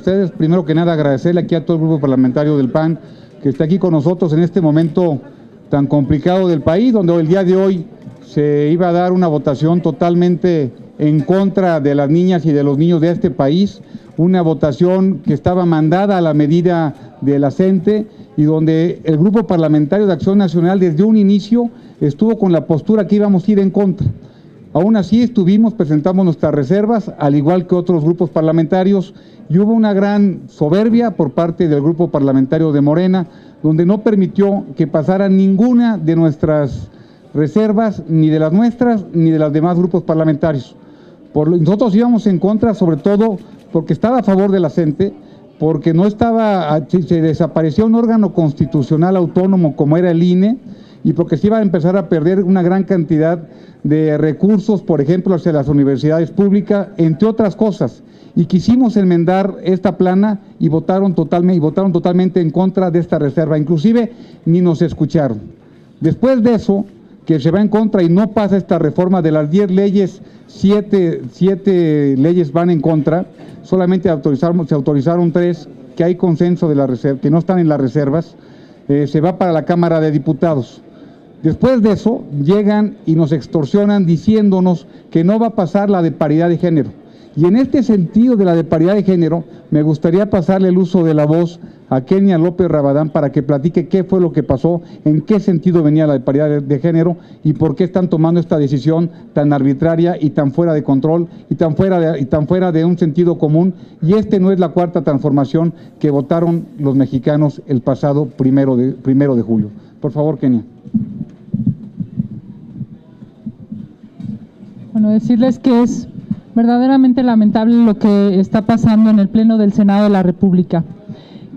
ustedes. Primero que nada, agradecerle aquí a todo el grupo parlamentario del PAN que está aquí con nosotros en este momento tan complicado del país, donde el día de hoy se iba a dar una votación totalmente en contra de las niñas y de los niños de este país, una votación que estaba mandada a la medida de la CENTE y donde el Grupo Parlamentario de Acción Nacional desde un inicio estuvo con la postura que íbamos a ir en contra. Aún así presentamos nuestras reservas, al igual que otros grupos parlamentarios, y hubo una gran soberbia por parte del Grupo Parlamentario de Morena, donde no permitió que pasara ninguna de nuestras reservas, ni de las nuestras, ni de los demás grupos parlamentarios. Nosotros íbamos en contra, sobre todo porque estaba a favor de la CENTE, porque no estaba, se desapareció un órgano constitucional autónomo como era el INE, y porque se iba a empezar a perder una gran cantidad de recursos, por ejemplo, hacia las universidades públicas, entre otras cosas. Y quisimos enmendar esta plana y votaron totalmente en contra de esta reserva. Inclusive ni nos escucharon. Después de eso, que se va en contra y no pasa esta reforma, de las 10 leyes, 7 leyes van en contra, solamente se autorizaron 3, que hay consenso de la reserva, que no están en las reservas, se va para la Cámara de Diputados. Después de eso, llegan y nos extorsionan diciéndonos que no va a pasar la de paridad de género. Y en este sentido de la de paridad de género, me gustaría pasarle el uso de la voz a Kenia López Rabadán para que platique qué fue lo que pasó, en qué sentido venía la de paridad de género y por qué están tomando esta decisión tan arbitraria y tan fuera de control y tan fuera de un sentido común. Y no es la cuarta transformación que votaron los mexicanos el pasado primero de julio. Por favor, Kenia. Bueno, decirles que es verdaderamente lamentable lo que está pasando en el Pleno del Senado de la República,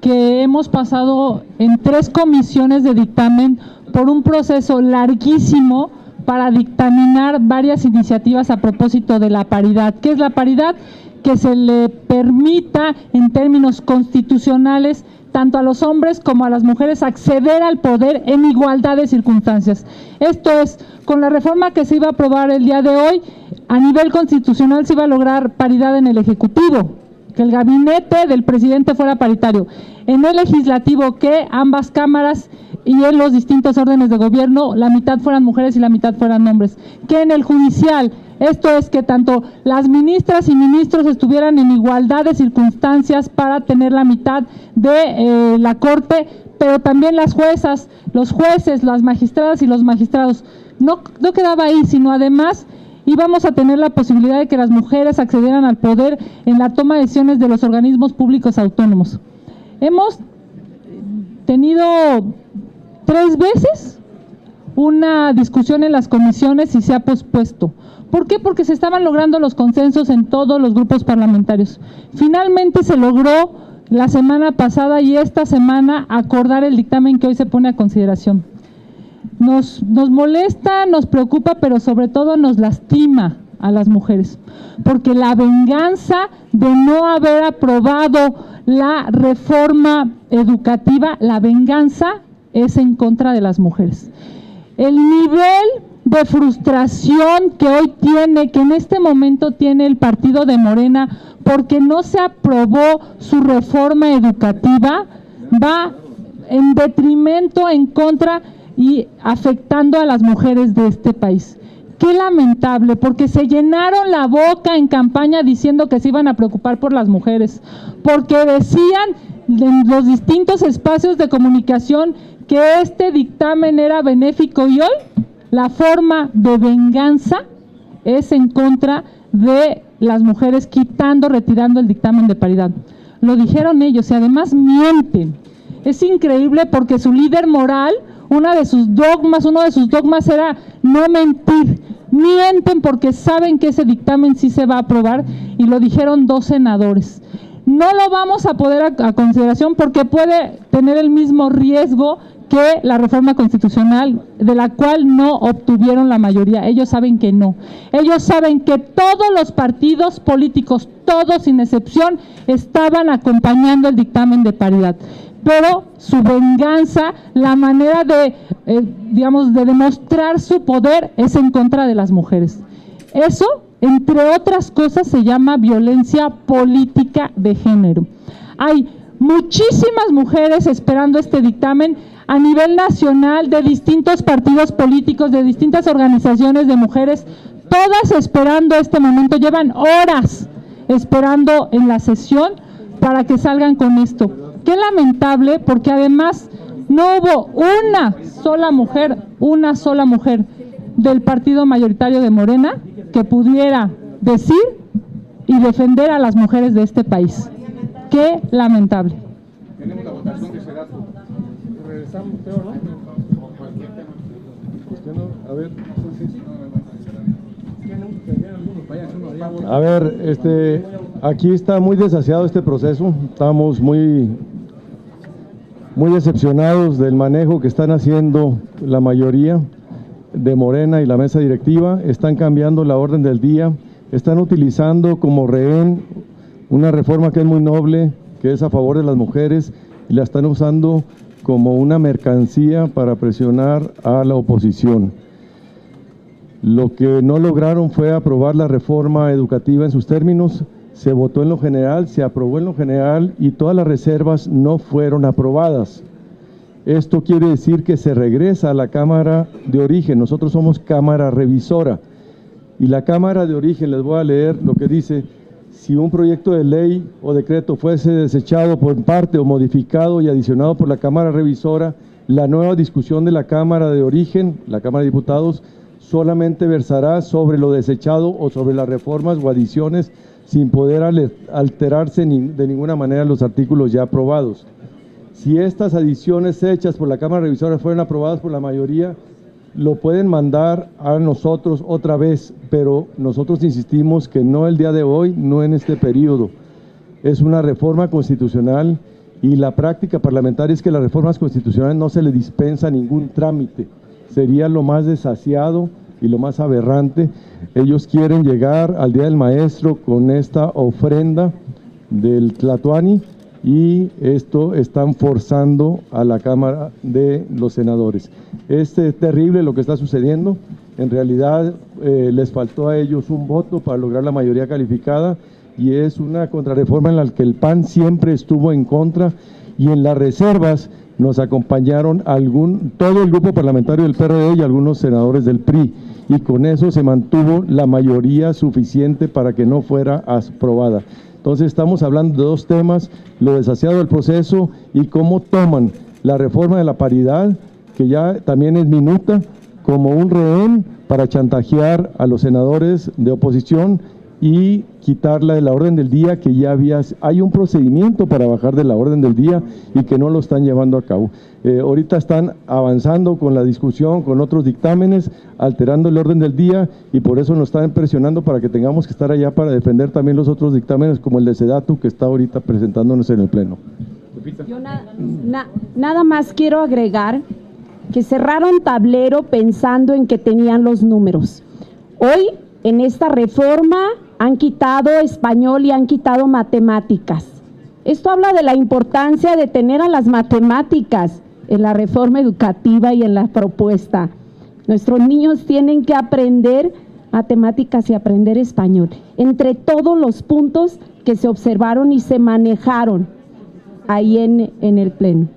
que hemos pasado en 3 comisiones de dictamen por un proceso larguísimo para dictaminar varias iniciativas a propósito de la paridad. ¿Qué es la paridad? Que se le permita en términos constitucionales tanto a los hombres como a las mujeres acceder al poder en igualdad de circunstancias. Esto es, con la reforma que se iba a aprobar el día de hoy, a nivel constitucional se iba a lograr paridad en el Ejecutivo, que el gabinete del presidente fuera paritario, en el Legislativo que ambas cámaras y en los distintos órdenes de gobierno la mitad fueran mujeres y la mitad fueran hombres, que en el Judicial, esto es que tanto las ministras y ministros estuvieran en igualdad de circunstancias para tener la mitad de la Corte, pero también las juezas, los jueces, las magistradas y los magistrados. No quedaba ahí, sino además íbamos a tener la posibilidad de que las mujeres accedieran al poder en la toma de decisiones de los organismos públicos autónomos. Hemos tenido 3 veces una discusión en las comisiones y se ha pospuesto. ¿Por qué? Porque se estaban logrando los consensos en todos los grupos parlamentarios. Finalmente se logró la semana pasada y esta semana acordar el dictamen que hoy se pone a consideración. Nos molesta, nos preocupa, pero sobre todo nos lastima a las mujeres, porque la venganza de no haber aprobado la reforma educativa, la venganza es en contra de las mujeres. El nivel de frustración que hoy tiene, que en este momento tiene el partido de Morena, porque no se aprobó su reforma educativa, va en detrimento, en contra y afectando a las mujeres de este país. Qué lamentable, porque se llenaron la boca en campaña diciendo que se iban a preocupar por las mujeres, porque decían en los distintos espacios de comunicación que este dictamen era benéfico y hoy la forma de venganza es en contra de las mujeres, retirando el dictamen de paridad. Lo dijeron ellos y además mienten. Es increíble porque su líder moral, uno de sus dogmas era no mentir. Mienten porque saben que ese dictamen sí se va a aprobar y lo dijeron 2 senadores. No lo vamos a poder a consideración porque puede tener el mismo riesgo que la reforma constitucional, de la cual no obtuvieron la mayoría. Ellos saben que no. Ellos saben que todos los partidos políticos, todos sin excepción, estaban acompañando el dictamen de paridad. Pero su venganza, la manera de demostrar su poder es en contra de las mujeres. Eso Entre otras cosas se llama violencia política de género. Hay muchísimas mujeres esperando este dictamen a nivel nacional, de distintos partidos políticos, de distintas organizaciones de mujeres, todas esperando este momento, llevan horas esperando en la sesión para que salgan con esto. Qué lamentable, porque además no hubo una sola mujer del partido mayoritario de Morena que pudiera decir y defender a las mujeres de este país. Qué lamentable. Tenemos la votación de Sedato. Regresamos, peor, ¿no? Cualquier tema. A ver. A ver, aquí está muy desaseado este proceso. Estamos muy decepcionados del manejo que están haciendo la mayoría de Morena y la mesa directiva. Están cambiando la orden del día, están utilizando como rehén una reforma que es muy noble, que es a favor de las mujeres, y la están usando como una mercancía para presionar a la oposición. Lo que no lograron fue aprobar la reforma educativa en sus términos. Se votó en lo general, se aprobó en lo general y todas las reservas no fueron aprobadas. Esto quiere decir que se regresa a la Cámara de Origen. Nosotros somos Cámara Revisora y la Cámara de Origen, les voy a leer lo que dice: si un proyecto de ley o decreto fuese desechado por parte o modificado y adicionado por la Cámara Revisora, la nueva discusión de la Cámara de Origen, la Cámara de Diputados, solamente versará sobre lo desechado o sobre las reformas o adiciones, sin poder alterarse de ninguna manera los artículos ya aprobados. Si estas adiciones hechas por la Cámara Revisora fueron aprobadas por la mayoría, lo pueden mandar a nosotros otra vez, pero nosotros insistimos que no el día de hoy, no en este periodo. Es una reforma constitucional y la práctica parlamentaria es que las reformas constitucionales no se le dispensa ningún trámite. Sería lo más desasiado y lo más aberrante. Ellos quieren llegar al Día del Maestro con esta ofrenda del Tlatoani y esto están forzando a la Cámara de los Senadores. Es terrible lo que está sucediendo. En realidad les faltó a ellos un voto para lograr la mayoría calificada y es una contrarreforma en la que el PAN siempre estuvo en contra, y en las reservas nos acompañaron todo el grupo parlamentario del PRD y algunos senadores del PRI, y con eso se mantuvo la mayoría suficiente para que no fuera aprobada. Entonces estamos hablando de dos temas: lo desasiado del proceso y cómo toman la reforma de la paridad, que ya también es minuta, como un rehén para chantajear a los senadores de oposición y quitarla de la orden del día, que ya hay un procedimiento para bajar de la orden del día y que no lo están llevando a cabo. Ahorita están avanzando con la discusión, con otros dictámenes, alterando el orden del día, y por eso nos están presionando para que tengamos que estar allá para defender también los otros dictámenes, como el de Sedatu, que está ahorita presentándonos en el Pleno. Yo nada más quiero agregar que cerraron tablero pensando en que tenían los números. Hoy, en esta reforma, han quitado español y han quitado matemáticas. Esto habla de la importancia de tener a las matemáticas en la reforma educativa y en la propuesta. Nuestros niños tienen que aprender matemáticas y aprender español, entre todos los puntos que se observaron y se manejaron ahí en el Pleno.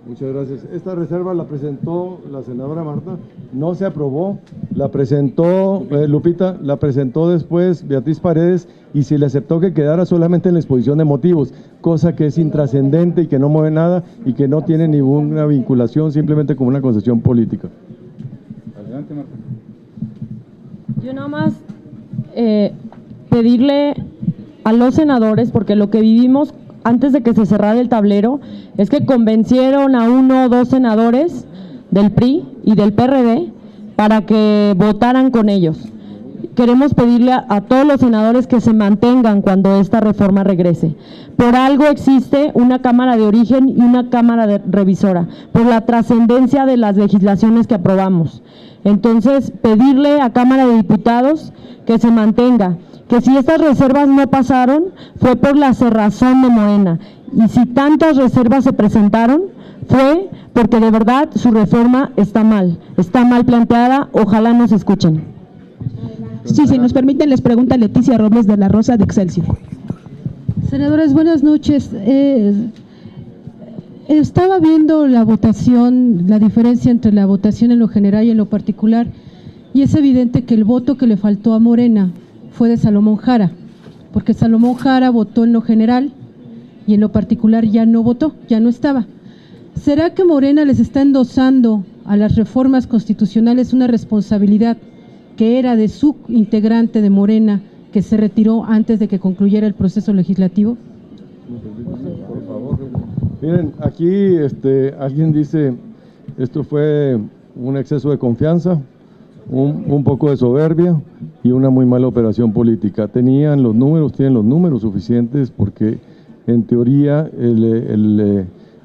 Muchas gracias. Esta reserva la presentó la senadora Marta, no se aprobó, la presentó Lupita, la presentó después Beatriz Paredes, y se le aceptó que quedara solamente en la exposición de motivos, cosa que es intrascendente y que no mueve nada y que no tiene ninguna vinculación, simplemente como una concesión política. Adelante, Marta. Yo nada más pedirle a los senadores, porque lo que vivimos antes de que se cerrara el tablero es que convencieron a 1 o 2 senadores del PRI y del PRD para que votaran con ellos. Queremos pedirle a todos los senadores que se mantengan cuando esta reforma regrese. Por algo existe una Cámara de Origen y una Cámara Revisora, por la trascendencia de las legislaciones que aprobamos. Entonces, pedirle a Cámara de Diputados que se mantenga, que si estas reservas no pasaron fue por la cerrazón de Morena, y si tantas reservas se presentaron fue porque de verdad su reforma está mal planteada. Ojalá nos escuchen. Sí, si nos permiten, les pregunta Leticia Robles de la Rosa de Excelsior. Senadores, buenas noches. Estaba viendo la votación, la diferencia entre la votación en lo general y en lo particular, y es evidente que el voto que le faltó a Morena fue de Salomón Jara, porque Salomón Jara votó en lo general y en lo particular ya no votó, ya no estaba. ¿Será que Morena les está endosando a las reformas constitucionales una responsabilidad que era de su integrante de Morena, que se retiró antes de que concluyera el proceso legislativo? Por favor. Miren, aquí alguien dice, esto fue un exceso de confianza, un poco de soberbia y una muy mala operación política. Tienen los números suficientes porque en teoría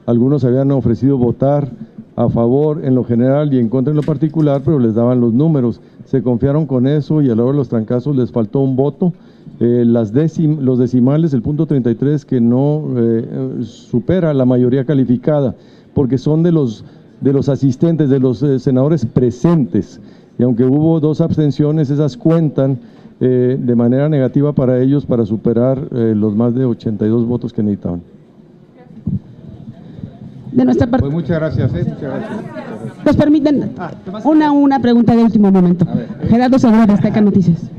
algunos habían ofrecido votar a favor en lo general y en contra en lo particular, pero les daban los números. Se confiaron con eso y a la hora de los trancazos les faltó un voto. Los decimales, el punto 33, que no supera la mayoría calificada, porque son de los asistentes, de los senadores presentes. Y aunque hubo 2 abstenciones, esas cuentan de manera negativa para ellos para superar los más de 82 votos que necesitaban. De nuestra parte. Pues muchas gracias. Muchas gracias. Nos permiten una pregunta de último momento. Gerardo Segura de Azteca Noticias.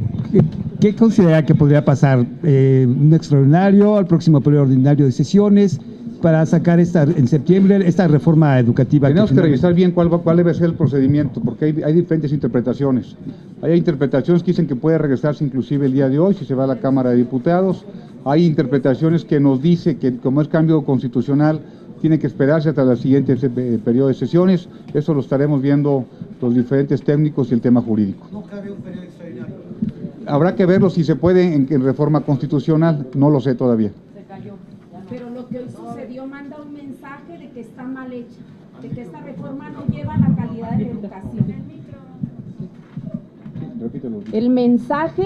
¿Qué considera que podría pasar? ¿Un extraordinario, al próximo periodo ordinario de sesiones, para sacar en septiembre esta reforma educativa? Tenemos que revisar bien cuál debe ser el procedimiento, porque hay diferentes interpretaciones. Hay interpretaciones que dicen que puede regresarse inclusive el día de hoy, si se va a la Cámara de Diputados. Hay interpretaciones que nos dice que como es cambio constitucional, tiene que esperarse hasta el siguiente periodo de sesiones. Eso lo estaremos viendo los diferentes técnicos y el tema jurídico. ¿No cabe un periodo extraordinario? Habrá que verlo si se puede en reforma constitucional, no lo sé todavía. Se cayó. Pero lo que hoy sucedió manda un mensaje de que está mal hecha, de que esta reforma no lleva la calidad de la educación. El mensaje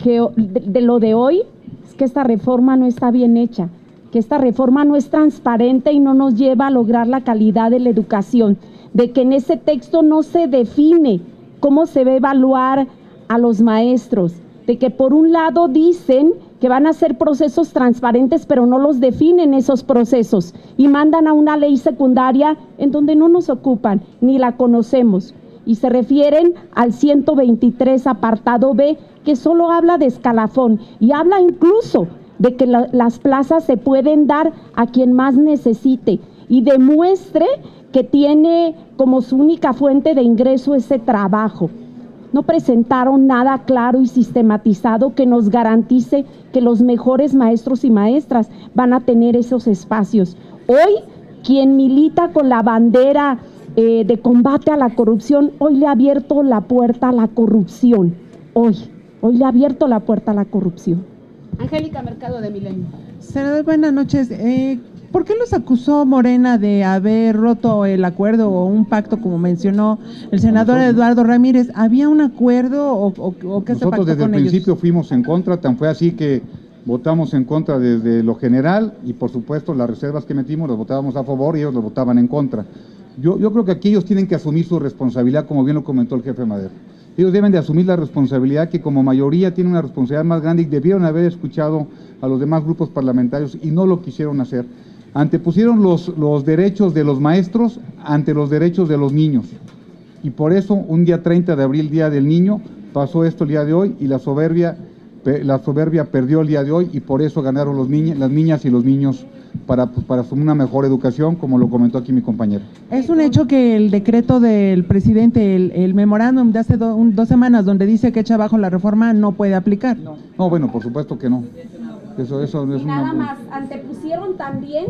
de lo de hoy es que esta reforma no está bien hecha, que esta reforma no es transparente y no nos lleva a lograr la calidad de la educación, de que en ese texto no se define cómo se va a evaluar a los maestros, de que por un lado dicen que van a ser procesos transparentes, pero no los definen esos procesos y mandan a una ley secundaria en donde no nos ocupan, ni la conocemos, y se refieren al 123 apartado B, que solo habla de escalafón y habla incluso de que las plazas se pueden dar a quien más necesite y demuestre que tiene como su única fuente de ingreso ese trabajo. No presentaron nada claro y sistematizado que nos garantice que los mejores maestros y maestras van a tener esos espacios. Hoy, quien milita con la bandera de combate a la corrupción, hoy le ha abierto la puerta a la corrupción. Hoy le ha abierto la puerta a la corrupción. Angélica Mercado de Milenio. Senador, buenas noches. ¿Por qué los acusó Morena de haber roto el acuerdo o un pacto, como mencionó el senador Eduardo Ramírez? ¿Había un acuerdo o qué se pactó con ellos? Nosotros desde el principio fuimos en contra, tan fue así que votamos en contra desde lo general y por supuesto las reservas que metimos las votábamos a favor y ellos las votaban en contra. Yo creo que aquí ellos tienen que asumir su responsabilidad, como bien lo comentó el jefe Madero. Ellos deben de asumir la responsabilidad que como mayoría tienen una responsabilidad más grande y debieron haber escuchado a los demás grupos parlamentarios y no lo quisieron hacer. Antepusieron los derechos de los maestros ante los derechos de los niños. Y por eso, un día 30 de abril, Día del Niño, pasó esto el día de hoy y la soberbia perdió el día de hoy y por eso ganaron las niñas y los niños para una mejor educación, como lo comentó aquí mi compañero. Es un hecho que el decreto del presidente, el memorándum de hace 2 semanas, donde dice que echa abajo la reforma, no puede aplicar. No, bueno, por supuesto que no. Eso es y nada más, antepusieron también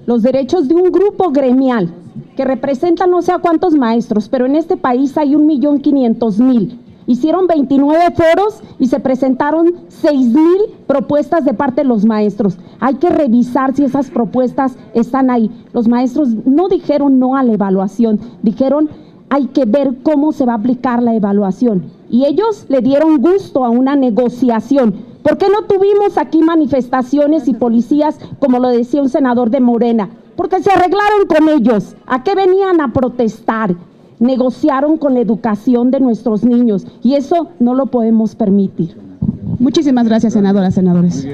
los derechos de un grupo gremial que representa no sé a cuántos maestros, pero en este país hay 1.500.000. Hicieron 29 foros y se presentaron 6,000 propuestas de parte de los maestros. Hay que revisar si esas propuestas están ahí. Los maestros no dijeron no a la evaluación, dijeron hay que ver cómo se va a aplicar la evaluación. Y ellos le dieron gusto a una negociación. ¿Por qué no tuvimos aquí manifestaciones y policías, como lo decía un senador de Morena? Porque se arreglaron con ellos. ¿A qué venían a protestar? negociaron con la educación de nuestros niños y eso no lo podemos permitir. Muchísimas gracias, senadora, senadores.